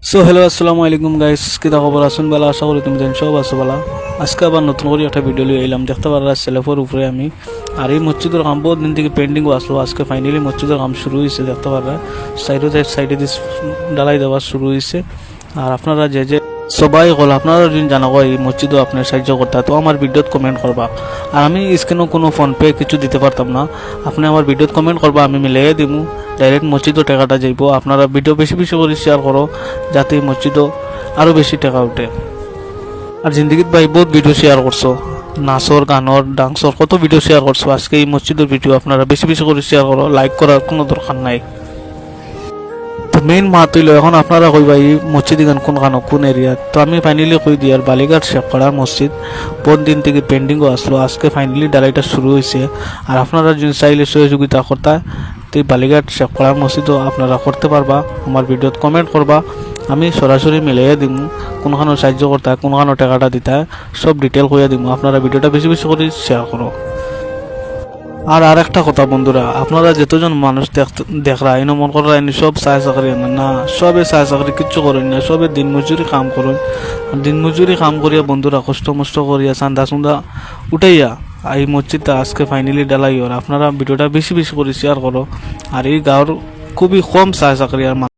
So hello আসসালামু আলাইকুম guys, কিতা খবর আছেন? বালা, আশা করি তুমি সব আছো বালা। আজকে আবার নতুন করে একটা ভিডিও লিয়ে এলাম। দেখতে পারা সেলেফের উপরে আমি আর এই মসজিদের কাম বহুত দিন থেকে পেন্ডিং আসলো। আজকে ফাইনালি মসজিদের কাম শুরু হয়েছে। দেখতে পারা সাইডে ডালাই দেওয়া শুরু হয়েছে। আর আপনারা যে সবাই হল আপনারা যদি জানা হয় এই মসজিদও আপনার সাহায্য করতে, তো আমার ভিডিওত কমেন্ট করবা। আর আমি স্ক্রিনেও কোনো ফোনপে কিছু দিতে পারতাম না, আপনি আমার ভিডিওত কমেন্ট করবা, আমি মিলিয়ে দিব। ডাইরেক্ট মসজিদও টাকাটা যাইব। আপনারা ভিডিও বেশি বেশি করে শেয়ার করো যাতে মসজিদও আরও বেশি টাকা উঠে। আর জিন্দগিত ভাই বহুত ভিডিও শেয়ার করছো, নাচর গানর ডান্সর কত ভিডিও শেয়ার করছো। আজকে এই মসজিদের ভিডিও আপনারা বেশি বেশি করে শেয়ার করো, লাইক করার কোনো দরকার নাই। তো মেইন মাত হইল এখন আপনারা কইবা এই মসজিদ গান কোন এরিয়া। তো আমি ফাইনালি কই দিই আর বালিঘাট শেখপাড়ার মসজিদ বহুত দিন থেকে পেন্ডিংও আসলো। আজকে ফাইনালি ডালাইটা শুরু হয়েছে। আর আপনারা যদি চাইলে সহযোগিতা করতা তো বালিঘাট শেখপাড়ার মসজিদও আপনারা করতে পারবা। আমার ভিডিওত কমেন্ট করবা, আমি সরাসরি মিলাইয়া দিব। কোনখানো সাহায্য করতে কোনখানো টাকাটা দিতে সব ডিটেল কইয়া দিব। আপনারা ভিডিওটা বেশি বেশি করে শেয়ার করো। আর একটা কথা বন্ধুরা, আপনারা যতজন মানুষ দেখরা এনে মন করা এনে সব চায় চাকরি না, সবে চায় চাকরি কিচ্ছু করেন না, সবে দিন মজুরি কাম করেন। দিন মজুরি কাম করিয়া বন্ধুরা কষ্ট মষ্ট করিয়া চান্দা চুন্দা উঠাইয়া এই মসজিদটা আজকে ফাইনালি ডালাই। আর আপনারা ভিডিওটা বেশি বেশি করে শেয়ার করো। আর এই গাঁৱৰ খুবই কম চায় চাকরি আর